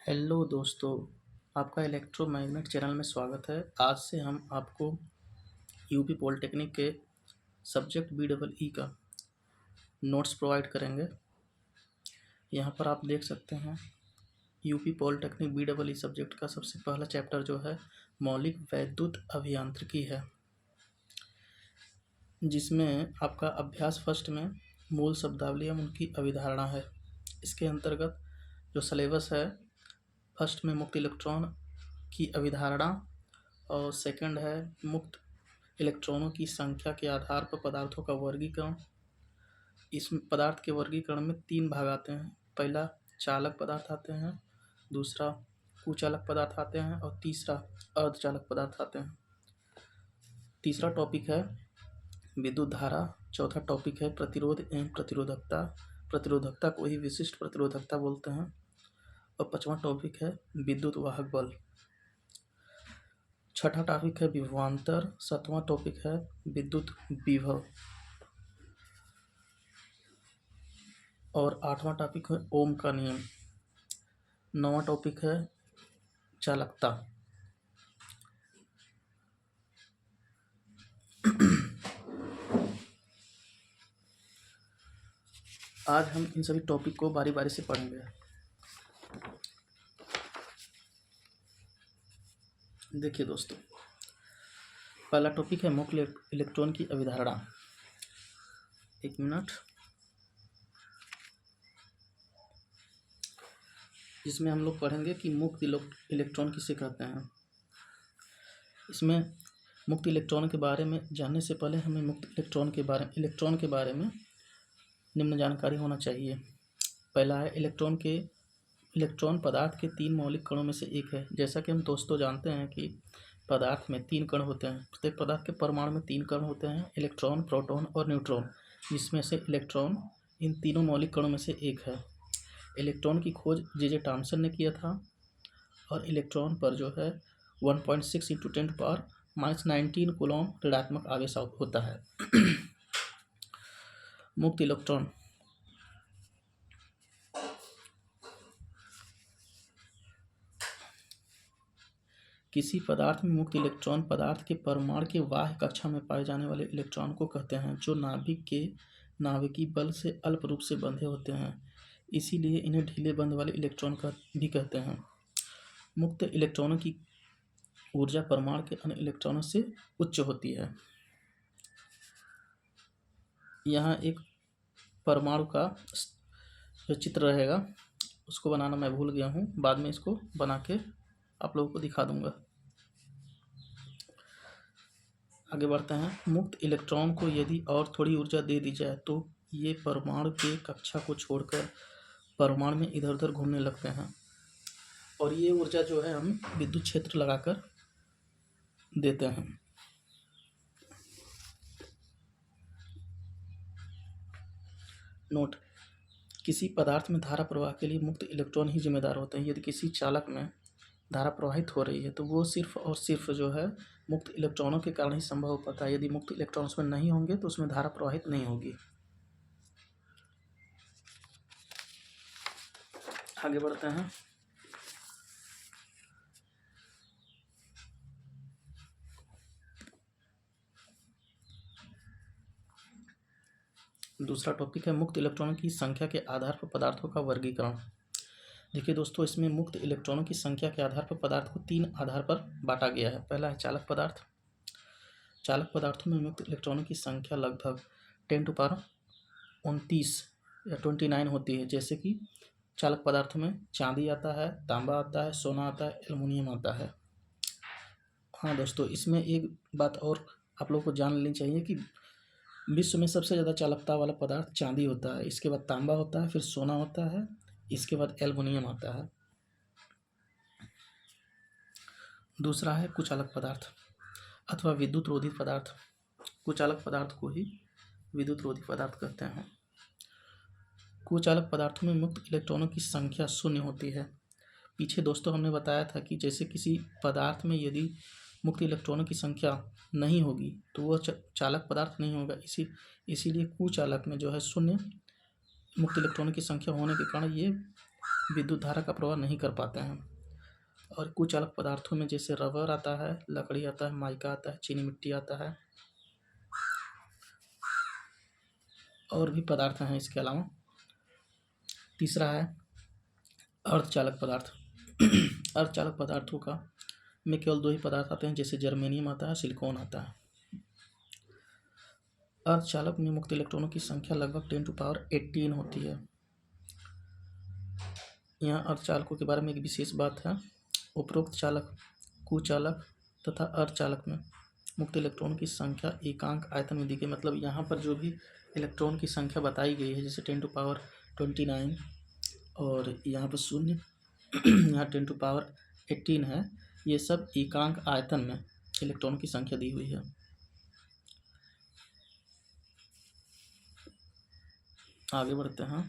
Hello दोस्तों, आपका electromagnet channel में स्वागत है। आज से हम आपको यूपी पॉलिटेक्निक के सब्जेक्ट BEE का नोट्स प्रोवाइड करेंगे। यहाँ पर आप देख सकते हैं यूपी पॉलिटेक्निक BEE सब्जेक्ट का सबसे पहला चैप्टर जो है मौलिक वैद्युत अभियांत्रिकी है, जिसमें आपका अभ्यास फर्स्ट में मूल शब्दावली एवं उनकी अवधारणा है। इसके अंतर्गत जो सिलेबस है, फर्स्ट में मुक्त इलेक्ट्रॉन की अवधारणा और सेकंड है मुक्त इलेक्ट्रॉनों की संख्या के आधार पर पदार्थों का वर्गीकरण। इस पदार्थ के वर्गीकरण में 3 भाग आते हैं। पहला चालक पदार्थ आते हैं, दूसरा कुचालक पदार्थ आते हैं और तीसरा अर्धचालक पदार्थ आते हैं। तीसरा टॉपिक है विद्युत धारा, चौथा टॉपिक है प्रतिरोध एवं प्रतिरोधकता। प्रतिरोधकता को ही विशिष्ट प्रतिरोधकता बोलते हैं। और पांचवा टॉपिक है विद्युत वाहक बल। छठा टॉपिक है विभवांतर। सातवां टॉपिक है विद्युत विभव और आठवां टॉपिक है ओम का नियम। नौवां टॉपिक है चालकता। आज हम इन सभी टॉपिक को बारी बारी से पढ़ेंगे। देखिए दोस्तों, पहला टॉपिक है मुक्त इलेक्ट्रॉन की अवधारणा। एक मिनट। इसमें हम लोग पढ़ेंगे कि मुक्त इलेक्ट्रॉन किसे कहते हैं। इसमें मुक्त इलेक्ट्रॉन के बारे में जानने से पहले हमें मुक्त इलेक्ट्रॉन के बारे में निम्न जानकारी होना चाहिए। पहला है इलेक्ट्रॉन पदार्थ के 3 मौलिक कणों में से एक है। जैसा कि हम दोस्तों जानते हैं कि पदार्थ में 3 कण होते हैं। प्रत्येक पदार्थ के परमाणु में 3 कण होते हैं, इलेक्ट्रॉन, प्रोटॉन और न्यूट्रॉन, जिसमें से इलेक्ट्रॉन इन तीनों मौलिक कणों में से एक है। इलेक्ट्रॉन की खोज जे थॉम्सन ने किया था और इलेक्ट्रॉन पर जो है 1.6 × 10⁻19 कूलॉम ऋणात्मक आवेश होता है। मुक्त इलेक्ट्रॉन किसी पदार्थ में मुक्त इलेक्ट्रॉन पदार्थ के परमाणु के बाह्य कक्षा में पाए जाने वाले इलेक्ट्रॉन को कहते हैं, जो नाभिक के नाभिकीय बल से अल्प रूप से बंधे होते हैं। इसीलिए इन्हें ढीले बंध वाले इलेक्ट्रॉन भी कहते हैं। मुक्त इलेक्ट्रॉनों की ऊर्जा परमाणु के अन्य इलेक्ट्रॉनों से उच्च होती है। यहाँ एक परमाणु का जो चित्र रहेगा उसको बनाना मैं भूल गया हूँ, बाद में इसको बना के आप लोगों को दिखा दूंगा। आगे बढ़ते हैं। मुक्त इलेक्ट्रॉन को यदि और थोड़ी ऊर्जा दे दी जाए तो ये परमाणु के कक्षा को छोड़कर परमाणु में इधर उधर घूमने लगते हैं और ये ऊर्जा जो है हम विद्युत क्षेत्र लगाकर देते हैं। नोट: किसी पदार्थ में धारा प्रवाह के लिए मुक्त इलेक्ट्रॉन ही जिम्मेदार होते हैं। यदि किसी चालक में धारा प्रवाहित हो रही है तो वो सिर्फ और सिर्फ जो है मुक्त इलेक्ट्रॉनों के कारण ही संभव हो पाता है। यदि मुक्त इलेक्ट्रॉन उसमें नहीं होंगे तो उसमें धारा प्रवाहित नहीं होगी। आगे बढ़ते हैं। दूसरा टॉपिक है मुक्त इलेक्ट्रॉनों की संख्या के आधार पर पदार्थों का वर्गीकरण। देखिए दोस्तों, इसमें मुक्त इलेक्ट्रॉनों की संख्या के आधार पर पदार्थ को 3 आधार पर बांटा गया है। पहला है चालक पदार्थ। चालक पदार्थों में मुक्त इलेक्ट्रॉनों की संख्या लगभग 10⁻29 या 29 होती है। जैसे कि चालक पदार्थों में चांदी आता है, तांबा आता है, सोना आता है, एल्युमिनियम आता है। हाँ दोस्तों, इसमें एक बात और आप लोगों को जान लेनी चाहिए कि विश्व में सबसे ज़्यादा चालकता वाला पदार्थ चांदी होता है, इसके बाद तांबा होता है, फिर सोना होता है, इसके बाद एल्युमिनियम आता है। दूसरा है कुचालक पदार्थ अथवा विद्युत रोधी पदार्थ। कुचालक पदार्थ को ही विद्युत रोधी पदार्थ कहते हैं। कुचालक पदार्थों में मुक्त इलेक्ट्रॉनों की संख्या 0 होती है। पीछे दोस्तों हमने बताया था कि जैसे किसी पदार्थ में यदि मुक्त इलेक्ट्रॉनों की संख्या नहीं होगी तो वह चालक पदार्थ नहीं होगा। इसीलिए कुचालक में जो है 0 मुक्त इलेक्ट्रॉनों की संख्या होने के कारण ये विद्युत धारा का प्रवाह नहीं कर पाते हैं। और कुचालक पदार्थों में जैसे रबर आता है, लकड़ी आता है, माइका आता है, चीनी मिट्टी आता है, और भी पदार्थ हैं इसके अलावा। तीसरा है अर्धचालक पदार्थ। अर्धचालक पदार्थों का में केवल दो ही पदार्थ आते हैं, जैसे जर्मेनियम आता है, सिलिकॉन आता है। अर्धचालक में मुक्त इलेक्ट्रॉनों की संख्या लगभग 10⁻18 होती है। यहाँ अर्धचालकों के बारे में एक विशेष बात है। उपरोक्त चालक, कुचालक तथा अर्धचालक में मुक्त इलेक्ट्रॉन की संख्या एकांक आयतन में दी गई। मतलब यहाँ पर जो भी इलेक्ट्रॉन की संख्या बताई गई है, जैसे 10⁻29 और यहाँ पर शून्य, यहाँ 10⁻18 है, ये सब एकांक आयतन में इलेक्ट्रॉन की संख्या दी हुई है। आगे बढ़ते हैं।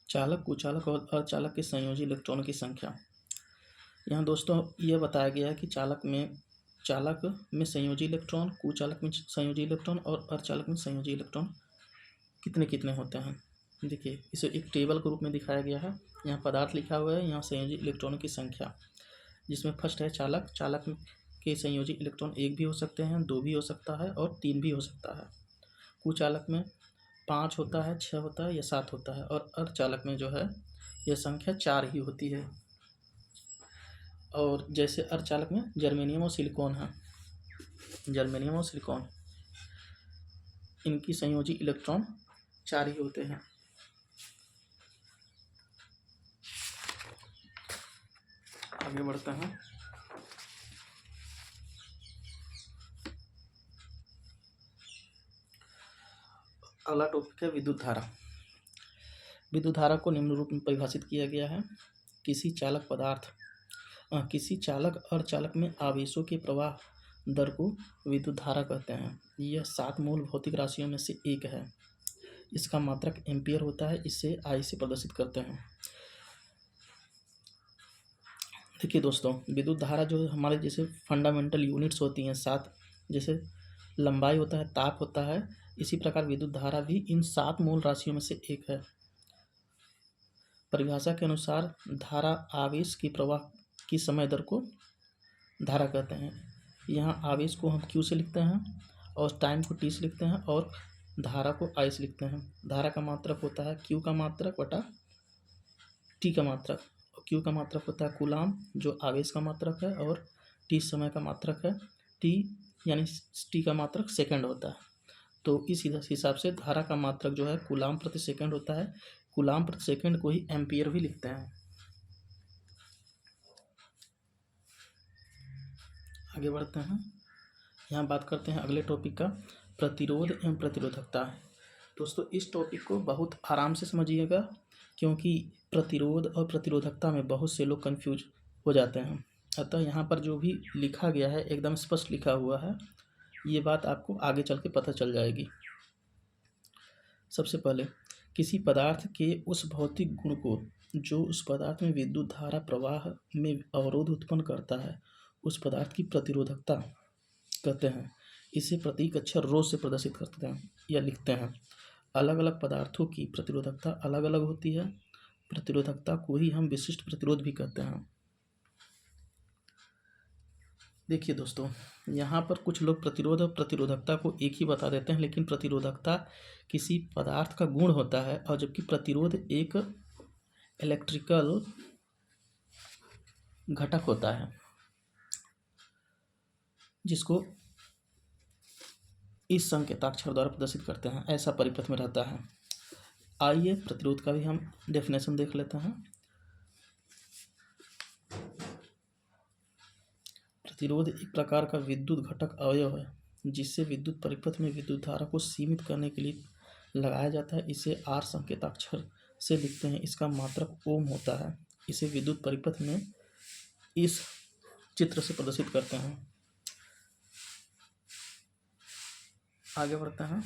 चालक, कुचालक और अर्धचालक के संयोजी इलेक्ट्रॉनों की संख्या। यहाँ दोस्तों ये बताया गया है कि चालक में संयोजी इलेक्ट्रॉन, कुचालक में संयोजी इलेक्ट्रॉन और अर्धचालक में संयोजी इलेक्ट्रॉन कितने कितने होते हैं। देखिए, इसे एक टेबल के रूप में दिखाया गया है। यहाँ पदार्थ लिखा हुआ है, यहाँ संयोजी इलेक्ट्रॉनों की संख्या, जिसमें फर्स्ट है चालक। चालक के संयोजी इलेक्ट्रॉन 1 भी हो सकते हैं, 2 भी हो सकता है और 3 भी हो सकता है। कुचालक में 5 होता है, 6 होता है या 7 होता है। और अर्धचालक में जो है यह संख्या 4 ही होती है। और जैसे अर्धचालक में जर्मेनियम और सिलिकॉन है, जर्मेनियम और सिलिकॉन इनकी संयोजी इलेक्ट्रॉन 4 ही होते हैं। आगे बढ़ते हैं। अगला टॉपिक है विद्युत धारा। विद्युत धारा को निम्न रूप में परिभाषित किया गया है। किसी चालक अर्धचालक में आवेशों के प्रवाह दर को विद्युत धारा कहते हैं। यह 7 मूल भौतिक राशियों में से एक है। इसका मात्रक एम्पियर होता है। इसे आई से प्रदर्शित करते हैं। देखिए दोस्तों, विद्युत धारा जो हमारे जैसे फंडामेंटल यूनिट्स होती हैं 7, जैसे लंबाई होता है, ताप होता है, इसी प्रकार विद्युत धारा भी इन 7 मूल राशियों में से एक है। परिभाषा के अनुसार धारा आवेश की प्रवाह की समय दर को धारा कहते हैं। यहाँ आवेश को हम Q से लिखते हैं और टाइम को T से लिखते हैं और धारा को I से लिखते हैं। धारा का मात्रक होता है Q का मात्रक बटा T का मात्रक। Q का मात्रक होता है कूलाम, जो आवेश का मात्रक है, और T समय का मात्रक है। T यानी T का मात्रक सेकंड होता है। तो इस हिसाब से धारा का मात्रक जो है कूलाम प्रति सेकंड होता है। कूलाम प्रति सेकंड को ही एम्पियर भी लिखते हैं। आगे बढ़ते हैं। यहाँ बात करते हैं अगले टॉपिक का, प्रतिरोध एवं प्रतिरोधकता। दोस्तों इस टॉपिक को बहुत आराम से समझिएगा, क्योंकि प्रतिरोध और प्रतिरोधकता में बहुत से लोग कंफ्यूज हो जाते हैं। अतः यहाँ पर जो भी लिखा गया है एकदम स्पष्ट लिखा हुआ है। ये बात आपको आगे चल के पता चल जाएगी। सबसे पहले, किसी पदार्थ के उस भौतिक गुण को जो उस पदार्थ में विद्युत धारा प्रवाह में अवरोध उत्पन्न करता है, उस पदार्थ की प्रतिरोधकता कहते हैं। इसे प्रतीक अक्षर रो से प्रदर्शित करते हैं या लिखते हैं। अलग अलग पदार्थों की प्रतिरोधकता अलग अलग होती है। प्रतिरोधकता को ही हम विशिष्ट प्रतिरोध भी कहते हैं। देखिए दोस्तों, यहाँ पर कुछ लोग प्रतिरोध और प्रतिरोधकता को एक ही बता देते हैं, लेकिन प्रतिरोधकता किसी पदार्थ का गुण होता है, और जबकि प्रतिरोध एक इलेक्ट्रिकल घटक होता है जिसको इस संकेताक्षर द्वारा प्रदर्शित करते हैं। ऐसा परिपथ में रहता है। आइए प्रतिरोध का भी हम डेफिनेशन देख लेते हैं। प्रतिरोध एक प्रकार का विद्युत घटक अवयव है जिससे विद्युत परिपथ में विद्युत धारा को सीमित करने के लिए लगाया जाता है। इसे आर संकेताक्षर से लिखते हैं। इसका मात्रक ओम होता है। इसे विद्युत परिपथ में इस चित्र से प्रदर्शित करते हैं। आगे बढ़ते हैं।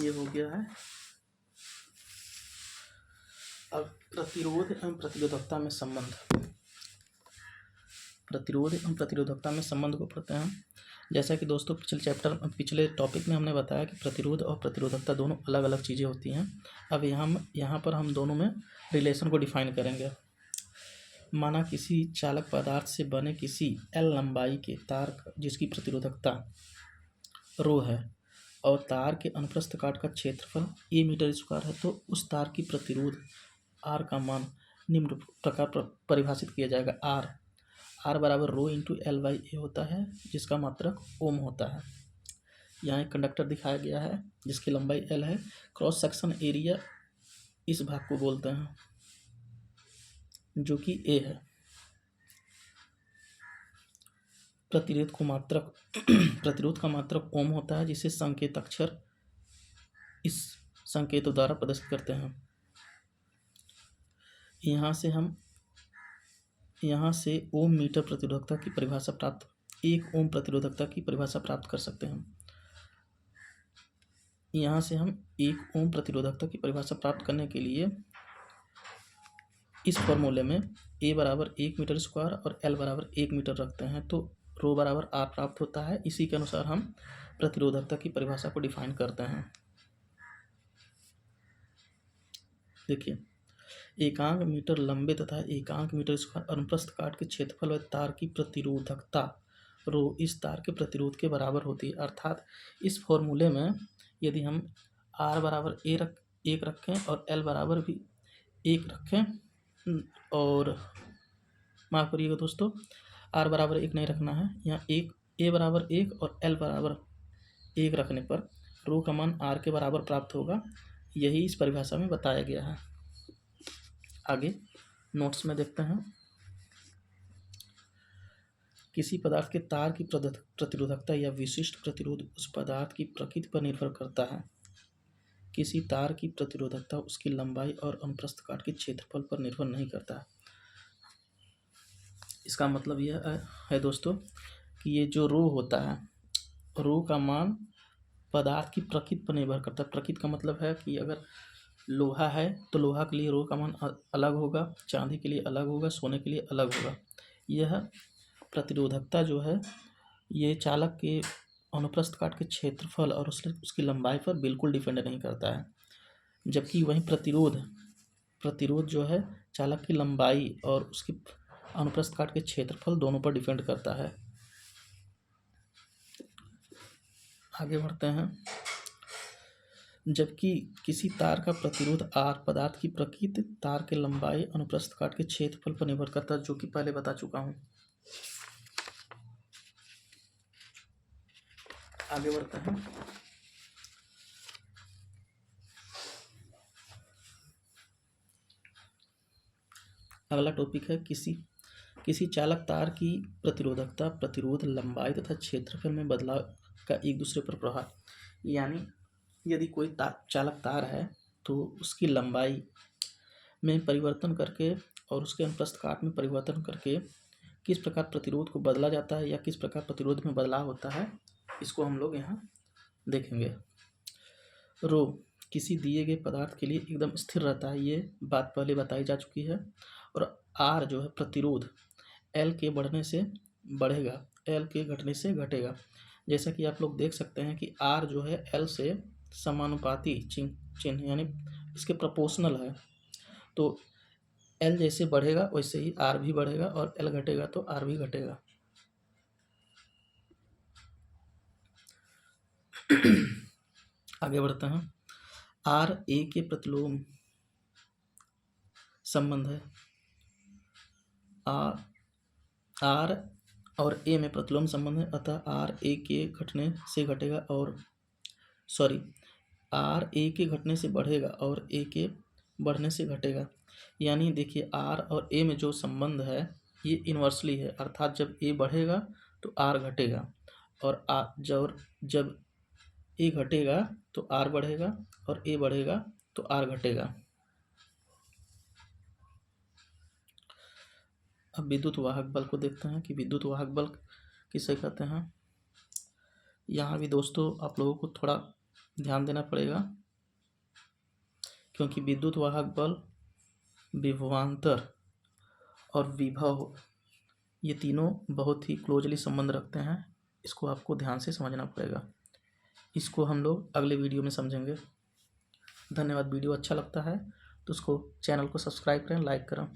ये हो गया है। अब प्रतिरोध एवं प्रतिरोधकता में संबंध। प्रतिरोध एवं प्रतिरोधकता में संबंध को पढ़ते हैं। जैसा कि दोस्तों पिछले टॉपिक में हमने बताया कि प्रतिरोध और प्रतिरोधकता दोनों अलग अलग चीज़ें होती हैं। अब यहाँ पर हम दोनों में रिलेशन को डिफाइन करेंगे। माना किसी चालक पदार्थ से बने किसी L लंबाई के तार जिसकी प्रतिरोधकता रो है और तार के अनुप्रस्थ काट का क्षेत्रफल a मीटर स्क्वायर है, तो उस तार की प्रतिरोध R का मान निम्न प्रकार परिभाषित किया जाएगा। R बराबर रो इंटू L/A होता है, जिसका मात्रक ओम होता है। यहाँ एक कंडक्टर दिखाया गया है जिसकी लंबाई L है। क्रॉस सेक्शन एरिया इस भाग को बोलते हैं जो कि A है। प्रतिरोध का मात्रक ओम होता है, जिसे संकेत अक्षर इस संकेत द्वारा प्रदर्शित करते हैं। यहाँ से ओम मीटर प्रतिरोधकता की परिभाषा प्राप्त 1 ओम प्रतिरोधकता की परिभाषा प्राप्त कर सकते हैं। यहाँ से हम 1 ओम प्रतिरोधकता की परिभाषा प्राप्त करने के लिए इस फॉर्मूले में A बराबर 1 मीटर स्क्वायर और L बराबर 1 मीटर रखते हैं, तो रो बराबर R प्राप्त होता है। इसी के अनुसार हम प्रतिरोधकता की परिभाषा को डिफाइन करते हैं। देखिए, एकांक मीटर लंबे तथा एकांक मीटर स्क्वायर अनुप्रस्थ काट के क्षेत्रफल व तार की प्रतिरोधकता रो इस तार के प्रतिरोध के बराबर होती है। अर्थात इस फॉर्मूले में यदि हम R बराबर 1 रखें और L बराबर भी 1 रखें, और माफ़ करिएगा दोस्तों, R बराबर 1 नहीं रखना है, यहाँ A बराबर 1 और L बराबर 1 रखने पर रो का मान R के बराबर प्राप्त होगा। यही इस परिभाषा में बताया गया है। आगे नोट्स में देखते हैं। किसी पदार्थ के तार की प्रतिरोधकता या विशिष्ट प्रतिरोध उस पदार्थ की प्रकृति पर निर्भर करता है। किसी तार की प्रतिरोधकता उसकी लंबाई और अनुप्रस्थ काट के क्षेत्रफल पर निर्भर नहीं करता है। इसका मतलब यह है दोस्तों कि ये जो रो होता है, रो का मान पदार्थ की प्रकृति पर निर्भर करता है। प्रकृति का मतलब है कि अगर लोहा है तो लोहा के लिए रो का मान अलग होगा, चांदी के लिए अलग होगा, सोने के लिए अलग होगा। यह प्रतिरोधकता जो है ये चालक के अनुप्रस्थ काट के क्षेत्रफल और उसकी लंबाई पर बिल्कुल डिपेंड नहीं करता है, जबकि वहीं प्रतिरोध जो है चालक की लंबाई और उसकी अनुप्रस्थ काट के क्षेत्रफल दोनों पर डिपेंड करता है। आगे बढ़ते हैं। जबकि किसी तार का प्रतिरोध R पदार्थ की प्रकृति, तार के लंबाई, अनुप्रस्थ काट के क्षेत्रफल पर निर्भर करता है, जो कि पहले बता चुका हूँ। आगे बढ़ते हैं। अगला टॉपिक है किसी चालक तार की प्रतिरोधकता, प्रतिरोध, लंबाई तथा क्षेत्रफल में बदलाव का एक दूसरे पर प्रभाव। यानी यदि कोई चालक तार है तो उसकी लंबाई में परिवर्तन करके और उसके अनुप्रस्थ काट में परिवर्तन करके किस प्रकार प्रतिरोध को बदला जाता है या किस प्रकार प्रतिरोध में बदलाव होता है, इसको हम लोग यहाँ देखेंगे। रो किसी दिए गए पदार्थ के लिए एकदम स्थिर रहता है, ये बात पहले बताई जा चुकी है। और R जो है प्रतिरोध L के बढ़ने से बढ़ेगा, L के घटने से घटेगा। जैसा कि आप लोग देख सकते हैं कि R जो है L से समानुपाती चिन्ह यानी इसके प्रोपोर्शनल है। तो L जैसे बढ़ेगा वैसे ही R भी बढ़ेगा और L घटेगा तो R भी घटेगा। आगे बढ़ते हैं। R A के प्रतिलोम संबंध है। R और A में प्रतिलोम संबंध है, अतः R A के घटने से घटेगा और R A के घटने से बढ़ेगा और A के बढ़ने से घटेगा। यानी देखिए R और A में जो संबंध है ये इन्वर्सली है, अर्थात जब A बढ़ेगा तो R घटेगा और जब A घटेगा तो R बढ़ेगा और A बढ़ेगा तो R घटेगा। अब विद्युत वाहक बल को देखते हैं कि विद्युत वाहक बल किसे कहते हैं। यहाँ भी दोस्तों आप लोगों को थोड़ा ध्यान देना पड़ेगा, क्योंकि विद्युत वाहक बल विभवांतर और विभव ये तीनों बहुत ही क्लोजली संबंध रखते हैं, इसको आपको ध्यान से समझना पड़ेगा। इसको हम लोग अगले वीडियो में समझेंगे। धन्यवाद। वीडियो अच्छा लगता है तो उसको चैनल को सब्सक्राइब करें, लाइक करें।